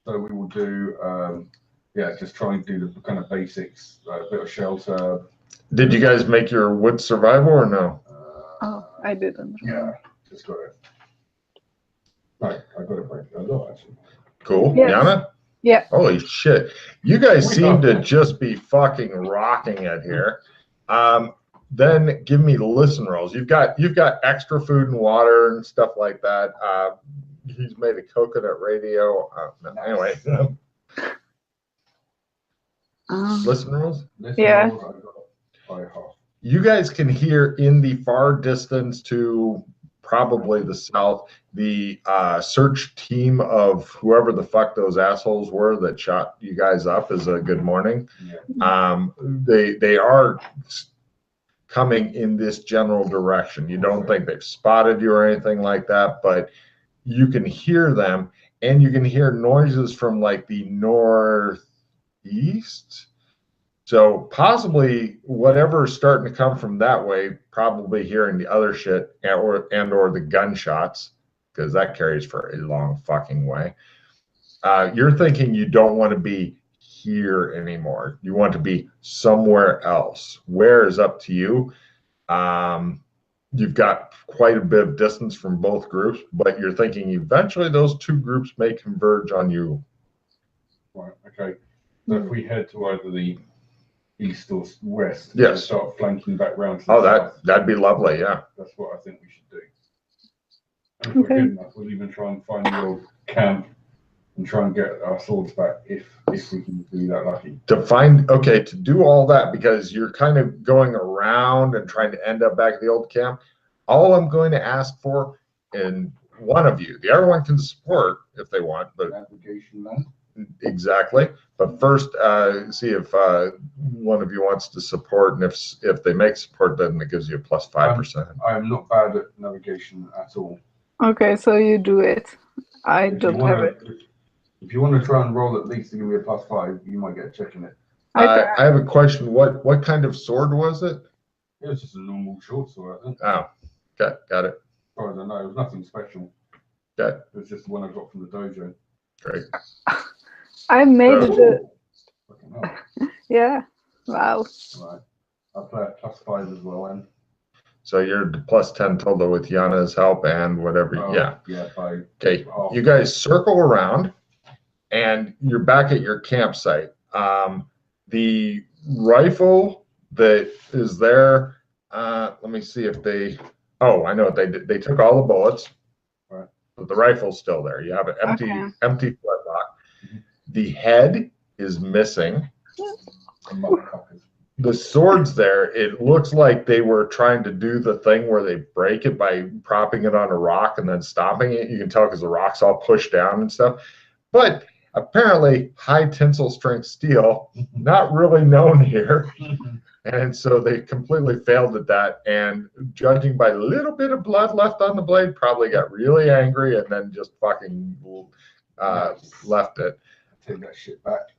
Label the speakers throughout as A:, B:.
A: So we will do, yeah, just try and do the kind of basics, a bit of shelter.
B: Did you guys make your wood survival or no?
C: I didn't.
A: Yeah, just got it. Right, I got it right. I got actually.
B: Cool.
C: Yes.
B: Yana?
C: Yeah.
B: Holy shit. You guys seem to just be fucking rocking it here. Then give me listen rolls. You've got extra food and water and stuff like that. He's made a coconut radio. No, anyway. Listen rolls?
C: Yeah.
B: You guys can hear in the far distance to probably the south, the search team of whoever the fuck those assholes were that shot you guys up as a good morning. Yeah. They are coming in this general direction. You don't think they've spotted you or anything like that, but you can hear them, and you can hear noises from like the northeast. So possibly whatever's starting to come from that way, probably hearing the other shit or the gunshots, because that carries for a long fucking way. You're thinking you don't want to be here anymore. You want to be somewhere else. Where is up to you. You've got quite a bit of distance from both groups, but you're thinking eventually those two groups may converge on you.
A: Right, okay. So if we head to either the east or west,
B: yes,
A: start flanking back round to the
B: south. That'd be lovely, yeah.
A: That's what I think we should do. And if we're good enough, we'll even try and find the old camp and try and get our swords back if we can be that lucky.
B: To do all that, because you're kind of going around and trying to end up back at the old camp, all I'm going to ask for, and one of you, the other one can support if they want, but
A: navigation then.
B: Exactly. But first, see if one of you wants to support, and if they make support, then it gives you a plus 5%.
A: I'm not bad at navigation at all.
C: Okay, so you do it. I don't have it.
A: If you want to try and roll at least to give me a plus 5, you might get a check in it.
B: I have a question. What kind of sword was it?
A: It was just a normal short sword, I think.
B: Oh, got it.
A: As far as I know, it was nothing special.
B: Okay.
A: It was just the one I got from the dojo.
B: Great.
C: I made the. Yeah. Wow.
A: Right. I'll play at plus 5 as well, then.
B: So you're plus 10 total with Yana's help and whatever.
A: Oh,
B: yeah.
A: Yeah.
B: Okay. You guys circle around, and you're back at your campsite. The rifle that is there. Let me see if they. Oh, I know what they did. They took all the bullets.
A: Right.
B: But the rifle's still there. You have an empty flintlock.
A: Mm-hmm.
B: The head is missing. The sword's there. It looks like they were trying to do the thing where they break it by propping it on a rock and then stomping it. You can tell because the rock's all pushed down and stuff. But apparently high tensile strength steel, not really known here. And so they completely failed at that. And judging by a little bit of blood left on the blade, probably got really angry and then just fucking left it.
A: Take that shit back.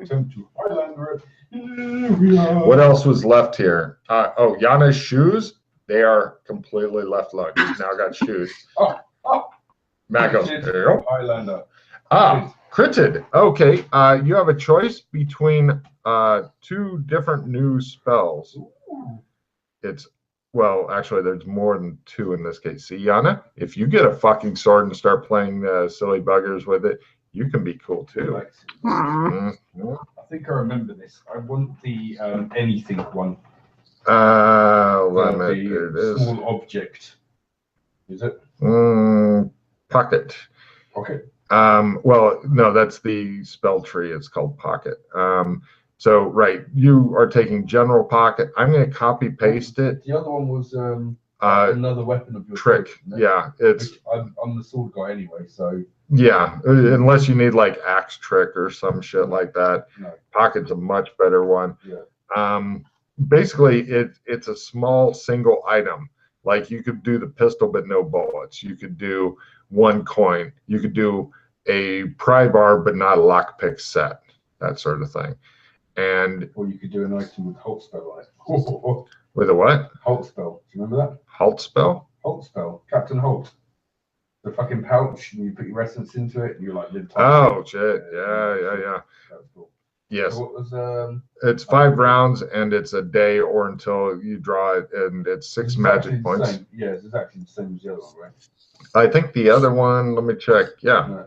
A: Attempt to Highlander it.
B: What else was left here? Yana's shoes. They are completely left lugged. He's now got shoes. Matt goes,
A: Highlander.
B: Critted. Okay. You have a choice between two different new spells. Actually, there's more than two in this case. See, Yana, if you get a fucking sword and start playing silly buggers with it, you can be cool too.
A: I think I remember this. I want the anything one.
B: Limit. There it is.
A: Small object. Is it?
B: Pocket.
A: Okay.
B: Well, no, that's the spell tree. It's called pocket. So, right, you are taking general pocket. I'm going to copy paste it.
A: The other one was another weapon of your
B: trick. Yeah, it's.
A: I'm the sword guy anyway, so.
B: Yeah, unless you need like axe trick or some shit like that.
A: No.
B: Pocket's a much better one.
A: Yeah.
B: Basically, it's a small single item. Like you could do the pistol but no bullets. You could do one coin. You could do a pry bar but not a lockpick set. That sort of thing.
A: Or you could do an item with halt spell on it.
B: With a what?
A: Halt spell. Do you remember that?
B: Halt spell?
A: Halt spell. Captain Holt. the fucking pouch, and you put your essence into it, and you like did.
B: Oh shit! Yeah.
A: That was cool.
B: Yes.
A: So what was
B: It's 5 rounds, and it's a day or until you draw it, and it's 6 magic points.
A: Yeah, it's exactly the same as the other one, right?
B: I think the other one. Let me check. Yeah.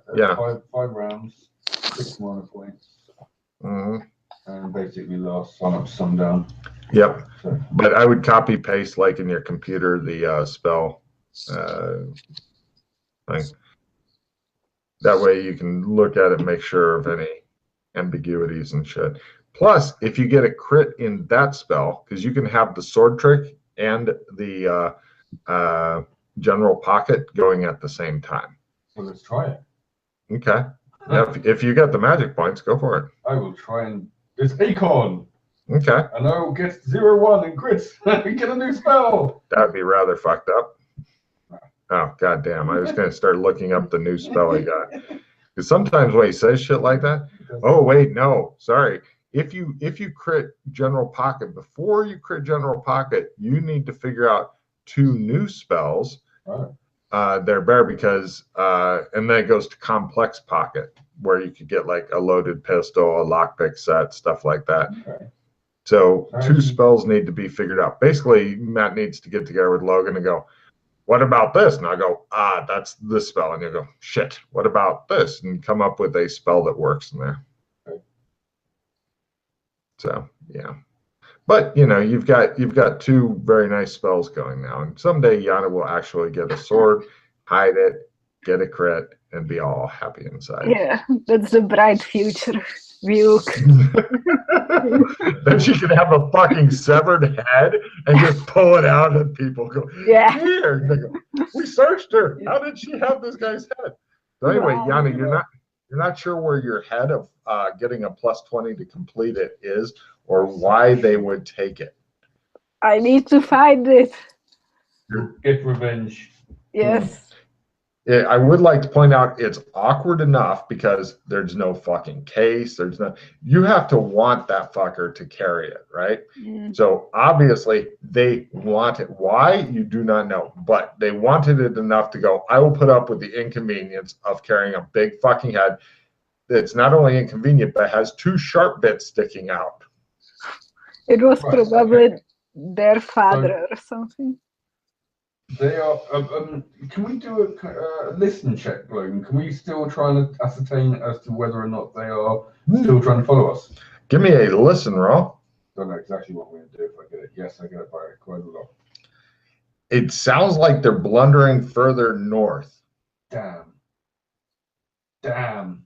A: Five rounds, 6 mana points,
B: Mm-hmm.
A: and basically last sun up, sundown.
B: Yep.
A: So,
B: But I would copy paste like in your computer the spell thing. That way you can look at it and make sure of any ambiguities and shit. Plus, if you get a crit in that spell, because you can have the sword trick and the general pocket going at the same time.
A: so let's try it.
B: Okay. Yeah, if you get the magic points, go for it.
A: I will try and it's Acorn,
B: Okay.
A: and I will get 0-1 in crits and get a new spell.
B: That'd be rather fucked up. Oh, goddamn. I was going to start looking up the new spell I got. Because sometimes when he says shit like that, oh, wait, no, sorry. If you crit General Pocket, before you crit General Pocket, you need to figure out 2 new spells.
A: Oh.
B: They're better because, and then it goes to Complex Pocket, where you could get like a loaded pistol, a lockpick set, stuff like that.
A: Okay.
B: So 2 spells need to be figured out. Basically, Matt needs to get together with Logan and go, what about this? And I go, that's this spell. And you go, shit, what about this? And come up with a spell that works in there.
A: Okay.
B: So, yeah. But, you know, you've got 2 very nice spells going now. And someday Yana will actually get a sword, hide it, get a crit, and be all happy inside.
C: Yeah, that's the bright future. View.
B: Then she can have a fucking severed head and just pull it out, and people go,
C: Yeah.
B: here. And they go, we searched her. How did she have this guy's head? So anyway,
C: Wow.
B: Yana, you're not sure where your head of getting a +20 to complete it is, or why they would take it.
C: I need to find it.
A: Get revenge.
C: Yes.
B: I would like to point out it's awkward enough because there's no fucking case. You have to want that fucker to carry it, right?
C: Mm.
B: So obviously they want it. Why? You do not know. But they wanted it enough to go, I will put up with the inconvenience of carrying a big fucking head that's not only inconvenient, but has 2 sharp bits sticking out.
C: It was probably their father or something.
A: They are. Can we do a listen check, Logan? Can we still try and ascertain as to whether or not they are still trying to follow us?
B: Give me a listen roll.
A: Don't know exactly what we're going to do if I get it. Yes, I get it by quite a lot.
B: It sounds like they're blundering further north.
A: Damn. Damn.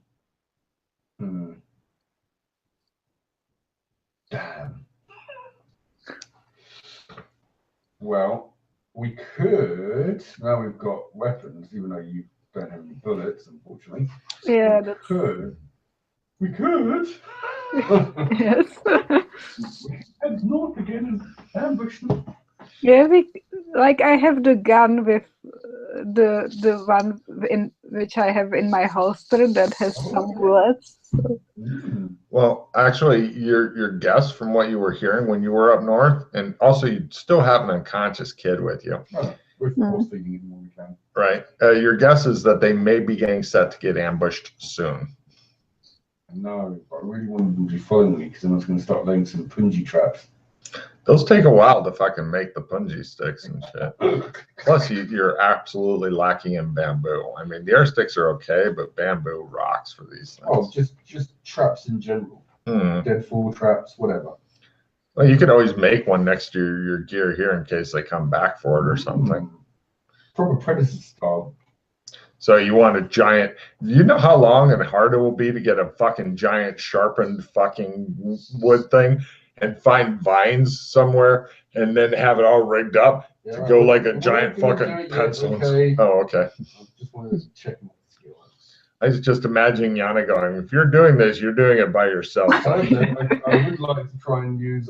A: Well, we could, now we've got weapons, even though you don't have any bullets, unfortunately.
C: Yeah,
A: We could.
C: yes.
A: Head north again and ambush them.
C: Yeah, I have the gun with the one in which I have in my holster that has some bullets. So.
B: Well, actually, your guess from what you were hearing when you were up north, and also you still have an unconscious kid with you.
A: We're force feeding him when we can.
B: Right. Your guess is that they may be getting set to get ambushed soon.
A: No, but I really wanted them to be following me because then I was going to start laying some punji traps.
B: Those take a while to fucking make the punji sticks and shit. Plus, you're absolutely lacking in bamboo. I mean, the air sticks are okay, but bamboo rocks for these things.
A: Oh, just traps in general. Deadfall traps, whatever.
B: Well, you could always make one next to your gear here in case they come back for it or something.
A: Proper Predator style.
B: So you want a giant, you know how long and hard it will be to get a fucking giant sharpened fucking wood thing and find vines somewhere and then have it all rigged up to go like a giant fucking pencil.
A: Okay.
B: Oh, okay.
A: I just wanted to check my skill.
B: I was just imagining Yana going, if you're doing this, you're doing it by yourself.
A: I would like to try and use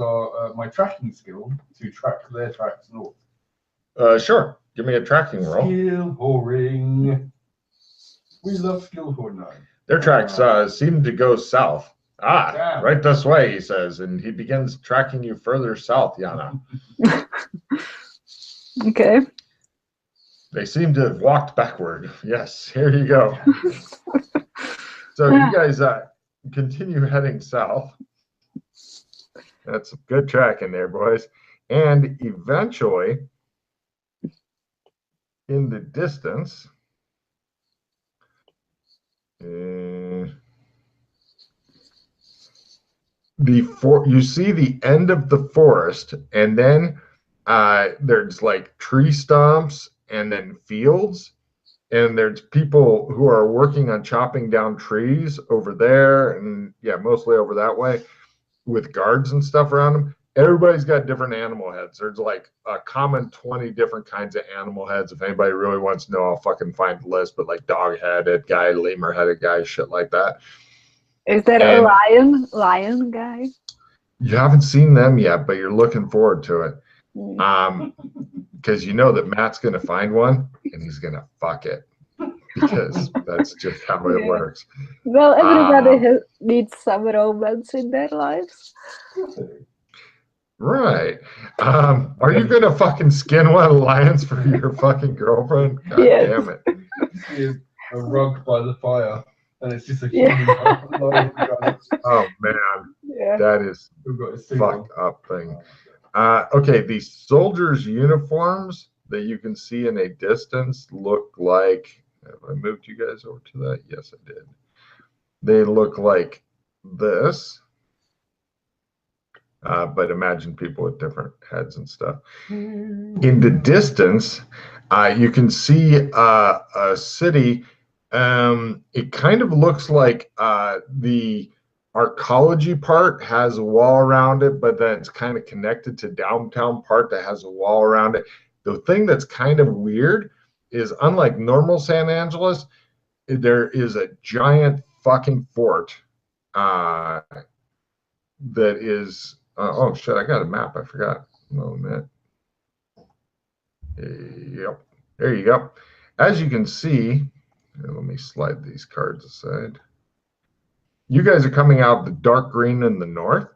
A: my tracking skill to track their tracks north.
B: Sure. Give me a tracking roll.
A: Skill whoring. We love skill whoring now.
B: Their tracks seem to go south.
A: Damn.
B: Right this way, he says, and he begins tracking you further south, Yana.
C: Okay.
B: They seem to have walked backward. Yes, here you go. So you guys continue heading south. That's a good tracking there, boys. And eventually, in the distance, you see the end of the forest, and then there's like tree stumps and then fields, and there's people who are working on chopping down trees over there, and yeah, mostly over that way with guards and stuff around them. Everybody's got different animal heads. There's like a common 20 different kinds of animal heads. If anybody really wants to know, I'll fucking find the list, but like dog-headed guy, lemur-headed guy, shit like that.
C: Is that a lion guy?
B: You haven't seen them yet, but you're looking forward to it. Because you know that Matt's going to find one and he's going to fuck it. Because that's just how it works.
C: Well, everybody needs some romance in their lives.
B: Right. Are you going to fucking skin one of the lions for your fucking girlfriend? God damn it.
A: It's a rug by the fire. And it's just a human lion.
B: Oh, man.
C: Yeah.
B: That is fucked up thing. Okay, the soldiers' uniforms that you can see in a distance look like... Have I moved you guys over to that? Yes, I did. They look like this. But imagine people with different heads and stuff. In the distance, you can see a city. It kind of looks like the arcology part has a wall around it, but then it's kind of connected to downtown part that has a wall around it. The thing that's kind of weird is, unlike normal San Angeles, there is a giant fucking fort that is... oh shit! I got a map. I forgot. Oh man. Yep. There you go. As you can see, let me slide these cards aside. You guys are coming out the dark green in the north.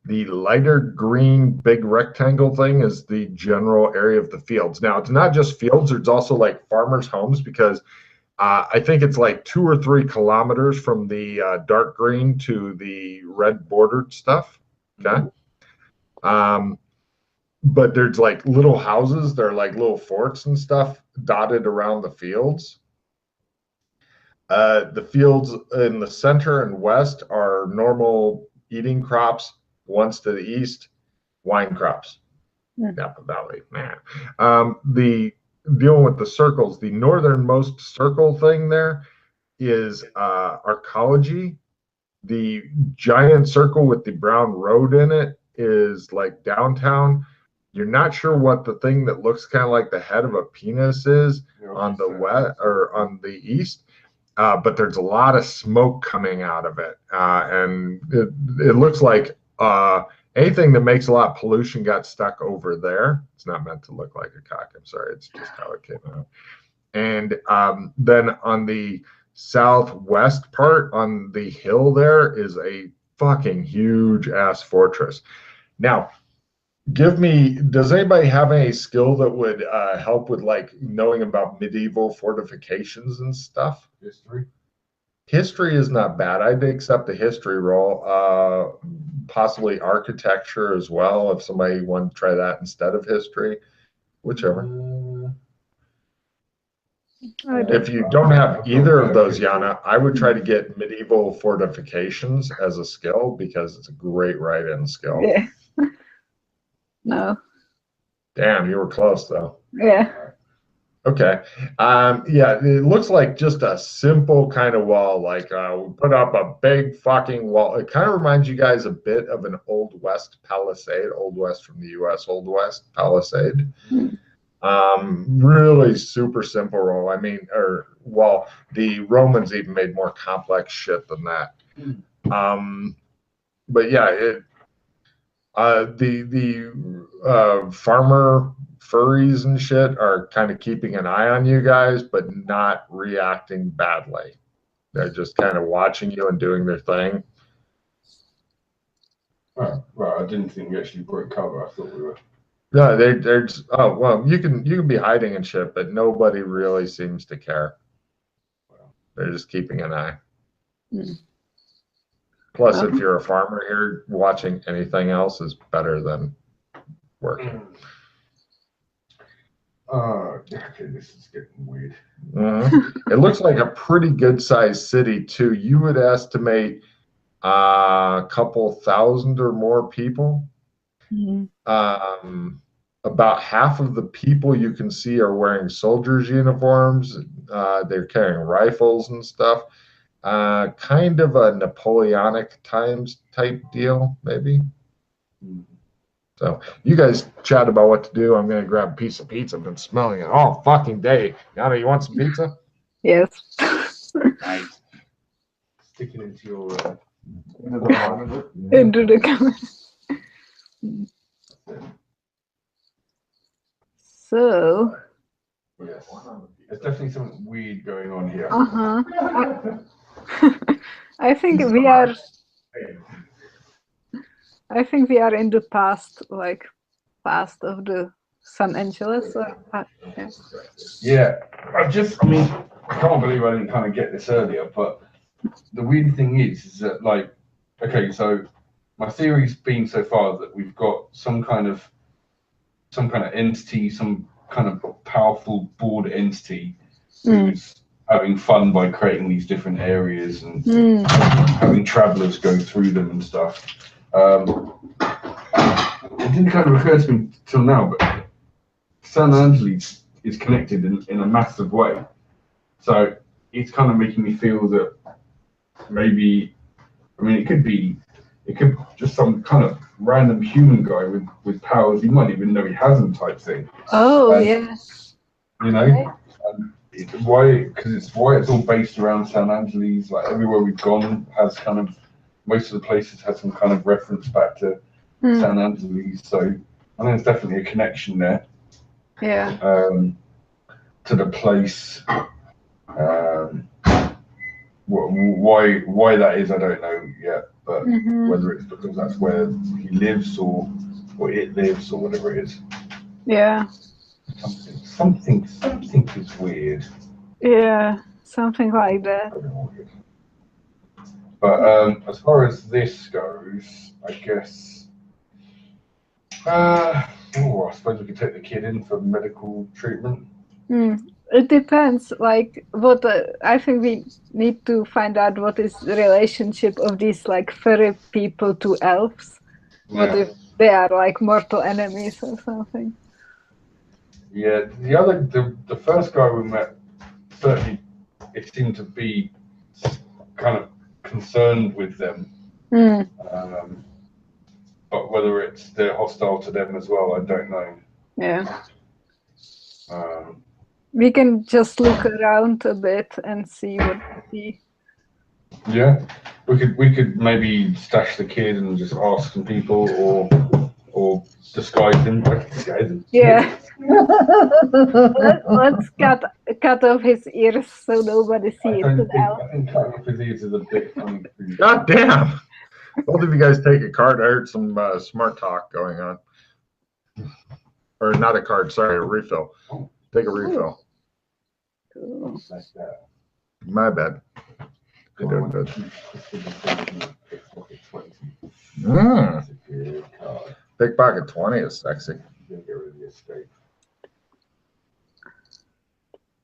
B: The lighter green big rectangle thing is the general area of the fields. Now, it's not just fields. There's also like farmers' homes, because I think it's like 2 or 3 kilometers from the dark green to the red bordered stuff. Okay. But there's like little houses. They're like little forts and stuff dotted around the fields. The fields in the center and west are normal eating crops. Ones to the east, wine crops. Napa Valley, man. The dealing with the circles, the northernmost circle thing there is arcology. The giant circle with the brown road in it is like downtown. You're not sure what the thing that looks kind of like the head of a penis is on the west or on the east. But there's a lot of smoke coming out of it. And it looks like anything that makes a lot of pollution got stuck over there. It's not meant to look like a cock. I'm sorry. It's just how it came out. And then on the southwest part on the hill there is a fucking huge ass fortress. Now, does anybody have any skill that would help with like knowing about medieval fortifications and stuff? History is not bad. I'd accept the history roll. Possibly architecture as well, if somebody wanted to try that instead of history. Whichever. If you don't have either of those, Yana, I would try to get medieval fortifications as a skill, because it's a great write-in skill.
C: Yeah. No.
B: Damn, you were close though.
C: Yeah.
B: Okay. Yeah, it looks like just a simple kind of wall. Like we put up a big fucking wall. It kind of reminds you guys a bit of an Old West palisade, Old West from the U.S. Old West palisade. Really super simple wall. I mean, the Romans even made more complex shit than that. But yeah, the farmer furries and shit are kind of keeping an eye on you guys, but not reacting badly. They're just kind of watching you and doing their thing.
A: Oh, right, I didn't think we actually broke cover. I thought we were
B: No, they're just, oh well, you can be hiding and shit, but nobody really seems to care. They're just keeping an eye.
C: Hmm.
B: Plus, if you're a farmer here, watching anything else is better than working.
A: Okay, this is getting weird.
B: It looks like a pretty good sized city too. You would estimate a couple thousand or more people. About half of the people you can see are wearing soldiers' uniforms. They're carrying rifles and stuff. Kind of a Napoleonic times type deal, maybe. So you guys chat about what to do. I'm gonna grab a piece of pizza. I've been smelling it all fucking day. Yana, you want some pizza?
C: Yes.
A: Nice. Stick it into your into the monitor.
C: Into the camera. So.
A: Yes. There's definitely something weird going on here.
C: I think we are. I think we are in the past, like past of the San Angeles.
A: Yeah. I can't believe I didn't kind of get this earlier, but the weird thing is that, like, okay, so my theory's been so far that we've got some kind of entity, some kind of powerful board entity who's having fun by creating these different areas and having travelers go through them and stuff. It didn't kind of occur to me till now, but San Angeles is connected in a massive way. So it's kind of making me feel that maybe, it could just some kind of random human guy with powers he might even know he has them type thing.
C: Oh, yes.
A: You know, because it's all based around San Angeles. Like everywhere we've gone has kind of, most of the places have some kind of reference back to San Angeles. So I think there's definitely a connection there.
C: Yeah.
A: To the place. Why that is, I don't know yet. But whether it's because that's where he lives or it lives or whatever it is.
C: Yeah.
A: Something is weird.
C: Yeah, something like that.
A: But as far as this goes, I guess. I suppose we could take the kid in for medical treatment.
C: It depends. Like what I think we need to find out what is the relationship of these like furry people to elves. What if they are like mortal enemies or something?
A: Yeah, the first guy we met, certainly it seemed to be kind of concerned with them. But whether they're hostile to them as well, I don't know.
C: Yeah. We can just look around a bit and see what we see. Yeah,
A: we could maybe stash the kid and just ask some people, or disguise him.
C: Yeah. Let's cut off his ears so nobody sees it.
A: I think cutting off his ears is a bit funny.
B: God damn! Both of you guys take a card. I heard some smart talk going on. Or not a card, sorry, a refill. Take a refill.
C: Cool.
B: My bad. You're doing good. Pickpocket 20 is sexy.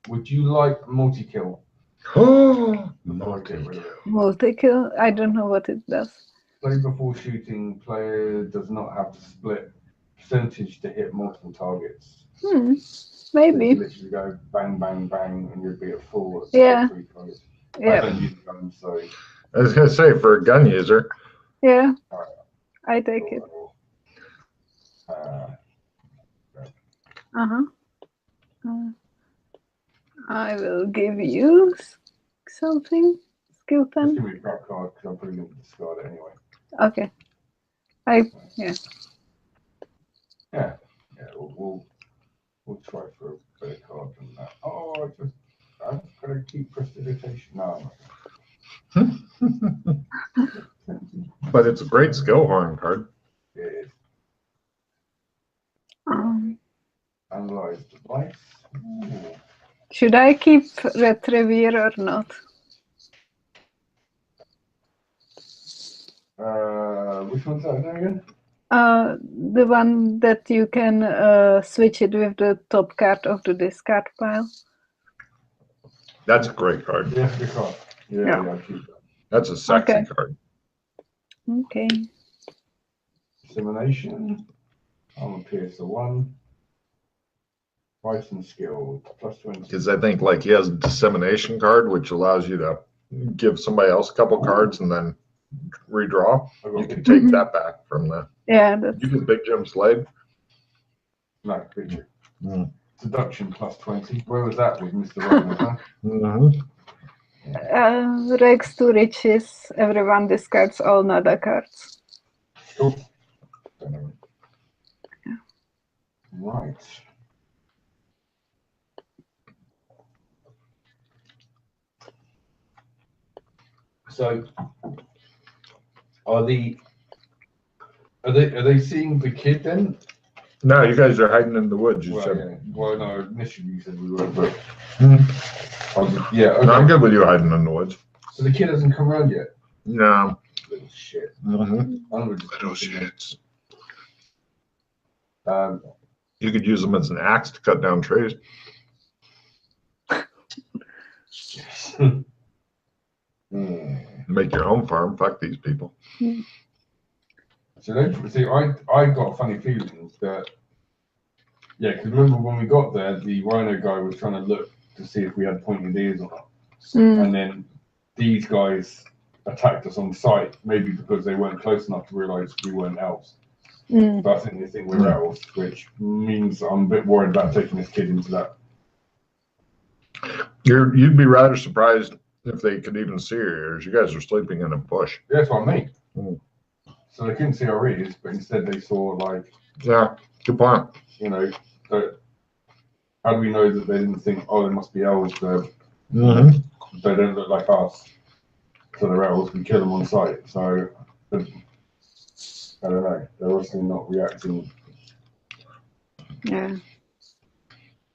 A: Would you like multi-kill?
C: Multi-kill? I don't know what it does.
A: Play before shooting, player does not have to split percentage to hit multiple targets.
C: Maybe.
A: So literally go bang, bang, bang, and you'd be at full.
C: Yeah.
A: I don't use guns, so.
B: I was going to say, for a gun user.
C: Yeah. I take it. I will give you something. Skill 10.
A: Just give me a drop card because I'm probably going to discard it anyway.
C: Okay. Yeah.
A: Yeah. We'll try for a better card than that. I've got to keep prestidigitation. No.
B: But it's a great skill horn card.
A: It is.
C: Should I keep Retriever or not?
A: Which one's that again?
C: The one that you can switch it with the top card of the discard pile.
B: That's a great card.
A: Yeah, good card. Yeah, I'll keep that.
B: That's a sexy
C: Okay.
B: card.
C: Okay.
A: Dissemination. Armor Pierce 1. Fighting skill +20.
B: Because I think like he has a dissemination card, which allows you to give somebody else a couple cards and then redraw. You can take that back from the.
C: Yeah, that's...
B: You get Big Jim Slade.
A: No, picture.
B: Mm.
A: Seduction +20. Where was that with Mr. Rogers, huh?
B: Mm-hmm.
C: Regs to riches. Everyone discards all nada cards.
A: Cool. Right. So, are they seeing the kid then?
B: No, you guys are hiding in the woods. You
A: Well,
B: said.
A: yeah. Well, no, initially you said we were, but
B: Mm.
A: yeah. Okay.
B: No, I'm good with you hiding in the woods.
A: So the kid hasn't come around yet.
B: No.
A: Little shit.
B: Mm-hmm.
A: I'm gonna just
B: Little shits. You could use them as an axe to cut down trees. Make your own farm. Fuck these people.
A: So don't see. I got a funny feeling that because remember when we got there, the rhino guy was trying to look to see if we had pointed ears or not, and then these guys attacked us on sight, maybe because they weren't close enough to realise we weren't elves. But I think they think we're elves, which means I'm a bit worried about taking this kid into that.
B: You'd be rather surprised if they could even see your ears. You guys are sleeping in a bush.
A: Yeah, that's what I mean.
B: Mm.
A: So they couldn't see our ears, but instead they saw like,
B: Yeah, good point.
A: you know, how do we know that they didn't think, oh, they must be elves?
B: Mm-hmm.
A: They don't look like us, so they're elves. We kill them on sight. So I don't know. They're obviously not reacting.
C: Yeah.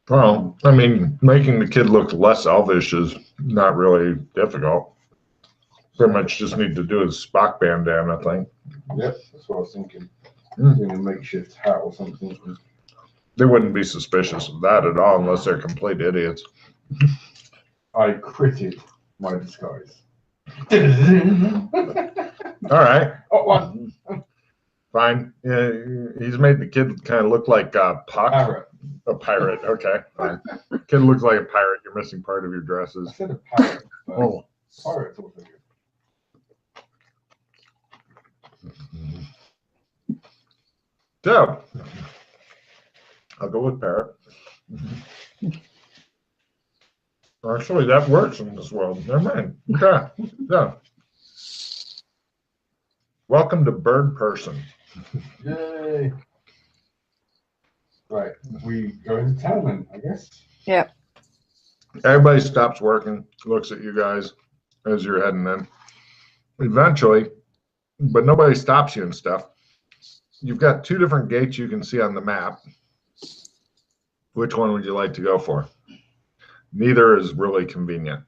B: Well, I mean, making the kid look less elvish is not really difficult. Pretty much just need to do a Spock bandana thing.
A: Yep, that's what I was thinking. Doing a makeshift hat or something.
B: They wouldn't be suspicious of that at all unless they're complete idiots.
A: I critted my disguise.
B: All right.
A: Oh, one.
B: Fine. Yeah, he's made the kid kind of look like Puck.
A: Parrot.
B: A pirate. Okay, fine. Kid looks like a pirate. You're missing part of your dresses.
A: I said a parrot. But
B: Oh.
A: Pirate's also good.
B: So, I'll go with parrot. Actually, that works in this world. Never mind. Okay. So, welcome to Bird Person.
A: Yay. Right, we go into town then, I guess.
C: Yeah.
B: Everybody stops working, looks at you guys as you're heading in. Eventually, but nobody stops you and stuff. You've got two different gates you can see on the map. Which one would you like to go for? Neither is really convenient.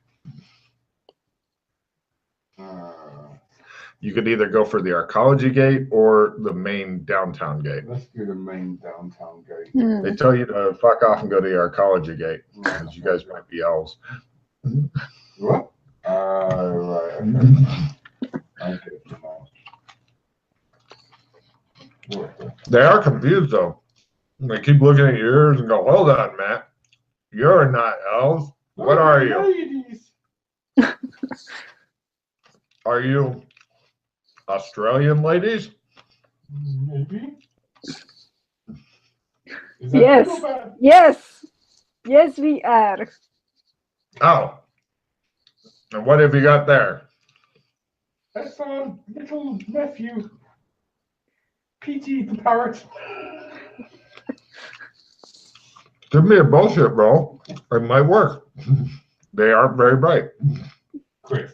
B: You could either go for the archaeology gate or the main downtown gate.
A: Let's do the main downtown gate.
B: They tell you to fuck off and go to the archaeology gate because you guys might be elves.
A: What? Right, okay. I get it now. What?
B: They are confused though. They keep looking at your ears and go, hold on, Matt. You're not elves. What are you?
A: Ladies.
B: Are you Australian ladies?
A: Maybe. Is that
C: Yes.
A: good or bad?
C: Yes. Yes, we are.
B: Oh. And what have you got there?
A: That's our little nephew, Petey the parrot.
B: Give me a bullshit roll. It might work. They aren't very bright.
A: Chris.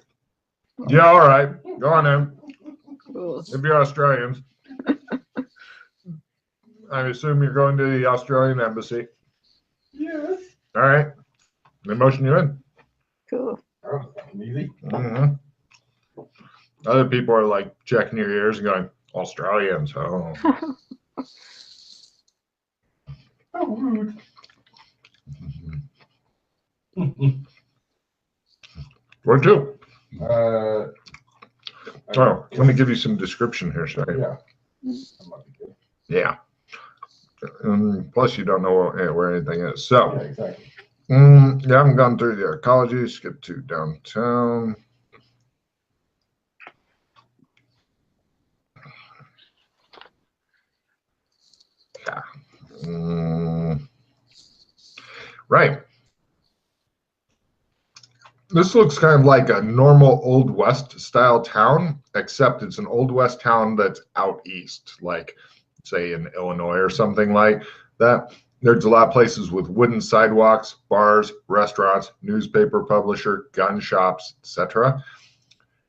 B: Yeah, all right. Go on in.
C: Cool.
B: If you're Australians. I assume you're going to the Australian embassy.
A: Yes.
B: All right. They motion you in.
C: Cool.
A: Oh, easy.
B: Mm-hmm. Other people are like checking your ears and going, Australians. Oh.
A: Oh, rude.
B: Where to?
A: Oh,
B: let me give you some description here, sorry.
A: Yeah. That might be good.
B: Yeah. Plus, you don't know where anything is. So,
A: Yeah, exactly.
B: yeah, I haven't gone through the ecology. Skip to downtown. Yeah. Right. This looks kind of like a normal Old West style town, except it's an Old West town that's out east, like say in Illinois or something like that. There's a lot of places with wooden sidewalks, bars, restaurants, newspaper publisher, gun shops, etc.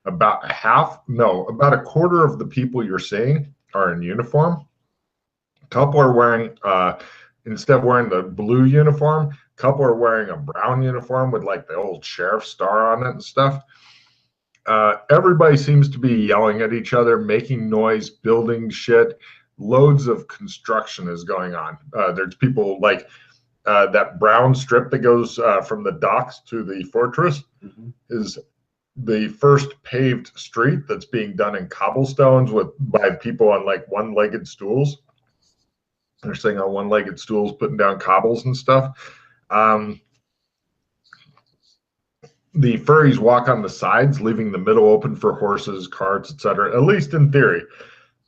B: About a quarter of the people you're seeing are in uniform. A couple are wearing, instead of wearing the blue uniform, a couple are wearing a brown uniform with like the old sheriff star on it and stuff. Everybody seems to be yelling at each other, making noise, building shit. Loads of construction is going on. There's people like that brown strip that goes from the docks to the fortress is the first paved street that's being done in cobblestones by people on like one-legged stools. They're sitting on one-legged stools, putting down cobbles and stuff. The furries walk on the sides, leaving the middle open for horses, carts, etc., at least in theory,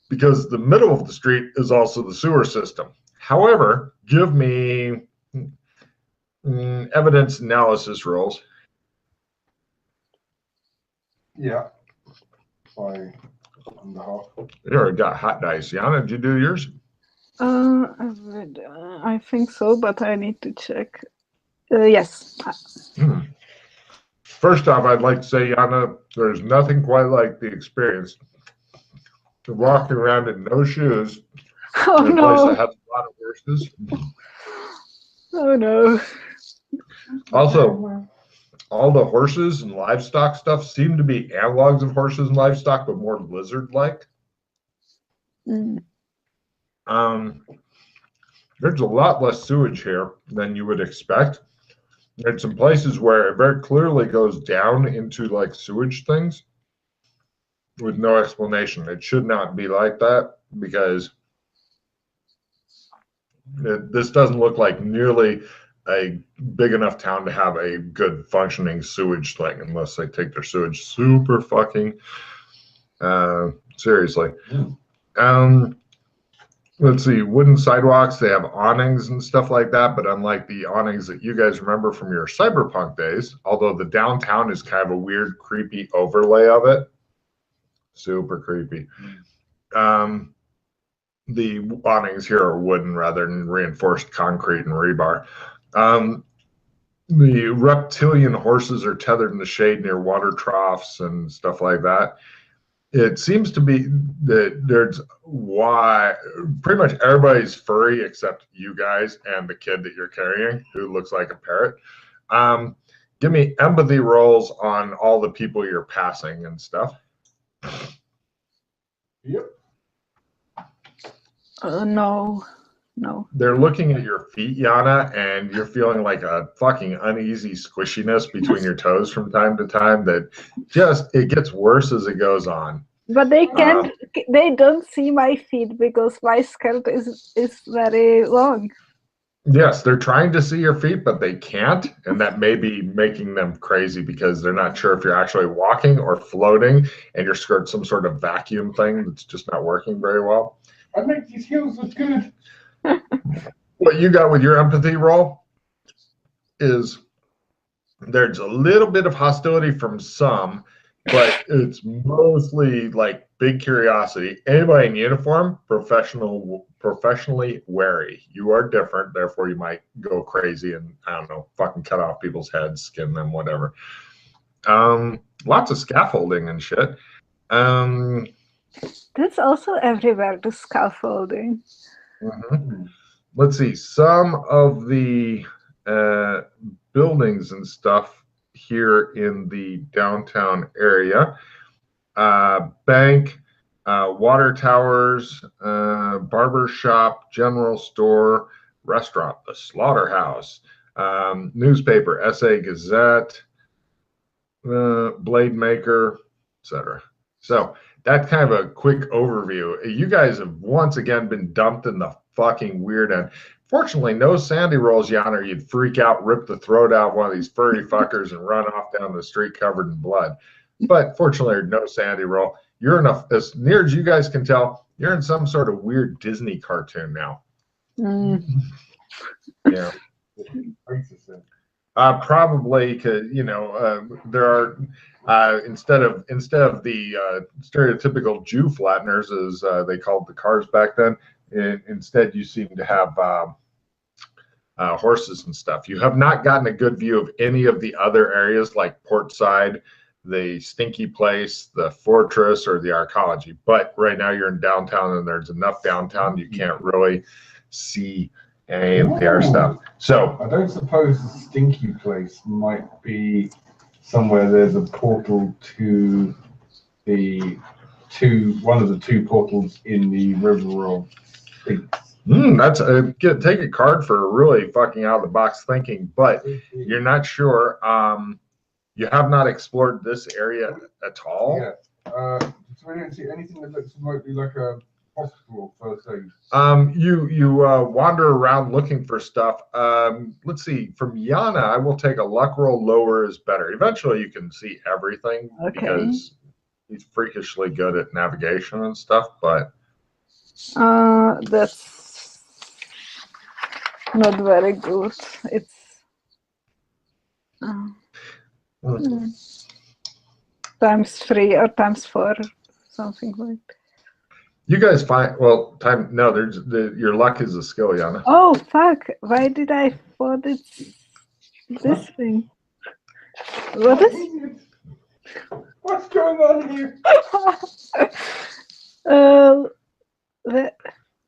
B: because the middle of the street is also the sewer system. However, give me evidence analysis rolls.
A: Yeah. By on the half.
B: You already got hot dice. Yana, did you do yours?
C: I think so, but I need to check. Yes.
B: First off, I'd like to say, Yana, there's nothing quite like the experience of walking around in no shoes
C: Oh
B: in a place that
C: no.
B: has a lot of horses.
C: Oh no.
B: Also, all the horses and livestock stuff seem to be analogs of horses and livestock, but more lizard-like. There's a lot less sewage here than you would expect. There's some places where it very clearly goes down into like sewage things with no explanation. It should not be like that because this doesn't look like nearly a big enough town to have a good functioning sewage thing unless they take their sewage super fucking seriously. Let's see, wooden sidewalks, they have awnings and stuff like that, but unlike the awnings that you guys remember from your cyberpunk days, although the downtown is kind of a weird, creepy overlay of it. Super creepy. The awnings here are wooden rather than reinforced concrete and rebar. The reptilian horses are tethered in the shade near water troughs and stuff like that. It seems to be that there's pretty much everybody's furry except you guys and the kid that you're carrying who looks like a parrot. Give me empathy rolls on all the people you're passing and stuff.
A: Yep.
C: No.
B: They're looking at your feet, Yana, and you're feeling like a fucking uneasy squishiness between your toes from time to time that it gets worse as it goes on.
C: But they can't. They don't see my feet because my skirt is very long.
B: Yes, they're trying to see your feet, but they can't, and that may be making them crazy because they're not sure if you're actually walking or floating, and your skirt's some sort of vacuum thing that's just not working very well.
A: I make these heels look good.
B: What you got with your empathy roll is there's a little bit of hostility from some, but it's mostly like big curiosity. Anybody in uniform, professionally wary. You are different, therefore you might go crazy and, I don't know, fucking cut off people's heads, skin them, whatever. Lots of scaffolding and shit.
C: That's also everywhere, the scaffolding.
B: Let's see. Some of the buildings and stuff here in the downtown area. Bank, water towers, barber shop, general store, restaurant, the slaughterhouse, newspaper, SA Gazette, blade maker, etc. So that's kind of a quick overview. You guys have once again been dumped in the fucking weird end. Fortunately, no Sandy rolls, Jan, or you'd freak out, rip the throat out of one of these furry fuckers and run off down the street covered in blood. But fortunately, no Sandy roll. You're in as near as you guys can tell, you're in some sort of weird Disney cartoon now. Yeah. Probably, because there are instead of the stereotypical Jew flatteners, as they called the cars back then, instead you seem to have horses and stuff. You have not gotten a good view of any of the other areas like Portside, the Stinky Place, the Fortress, or the Arcology. But right now you're in downtown, and there's enough downtown you can't really see any of the other stuff. So
A: I don't suppose the Stinky Place might be somewhere there's a portal to one of the two portals in the River of Sphinx.
B: That's take a card for really fucking out of the box thinking, but you're not sure. You have not explored this area at all.
A: Yeah. So we don't see anything that looks remotely like a hospital first aid.
B: You wander around looking for stuff. Let's see. From Yana, I will take a luck roll. Lower is better. Eventually, you can see everything because he's freakishly good at navigation and stuff. But
C: that's not very good. It's ×3 or ×4, something like that.
B: You guys find there's your luck is a skill, Yana.
C: Oh fuck! Why did I thought it's this thing? What is?
A: What's going on here?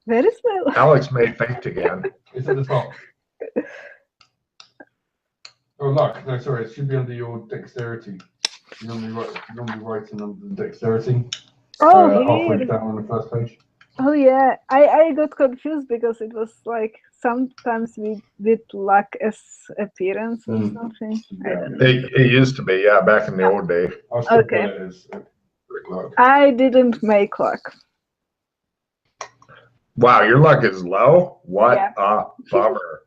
C: Where is my?
B: Alex made fate again.
A: It's at the top. Oh, luck. No, sorry. It should be under your dexterity. You normally writing under the dexterity.
C: Oh,
A: halfway down on the first page.
C: Oh yeah, I got confused because it was like sometimes we did luck as appearance or something.
A: Yeah.
C: I don't know.
B: It used to be, back in the old days.
C: Okay. I didn't make luck.
B: Wow, your luck is low? What a
C: Yeah.
B: bummer.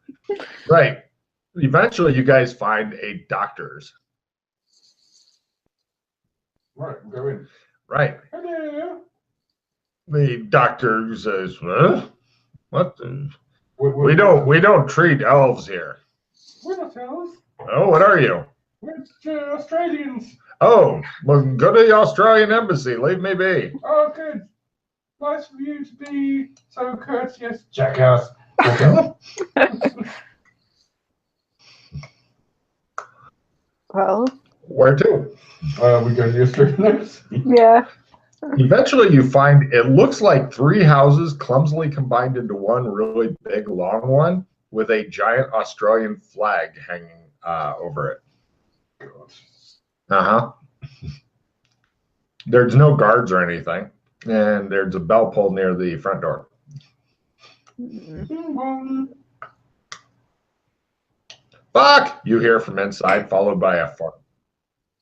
B: Right. Eventually, you guys find a doctor's.
A: Right, we'll go in.
B: Right.
A: Hello.
B: The doctor says, huh? What the?
A: We
B: We don't treat elves here.
A: We're not elves.
B: Oh, what are you?
A: We're Australians.
B: Oh, well, go to the Australian embassy. Leave me be.
A: Oh, good. Nice of you to be so courteous, jackass.
C: Well.
B: Where to?
A: We go to the Australian embassy.
C: Yeah.
B: Eventually, you find it looks like 3 houses clumsily combined into one really big, long one with a giant Australian flag hanging over it.
A: God.
B: There's no guards or anything, and there's a bell pull near the front door. Fuck! You hear from inside, followed by a fart.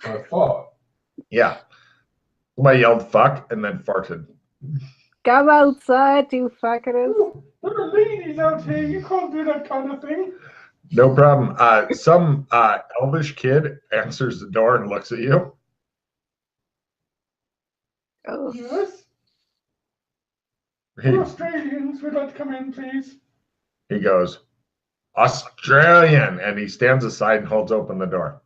A: A fart?
B: Yeah. Somebody yelled fuck and then farted.
C: Come outside, you fuckers.
A: There are ladies out here. You can't do that kind of thing.
B: No problem. Some elvish kid answers the door and looks at you.
C: Oh.
A: Yes? We're Australians. We'd like to come in, please.
B: He goes, Australian, and he stands aside and holds open the door.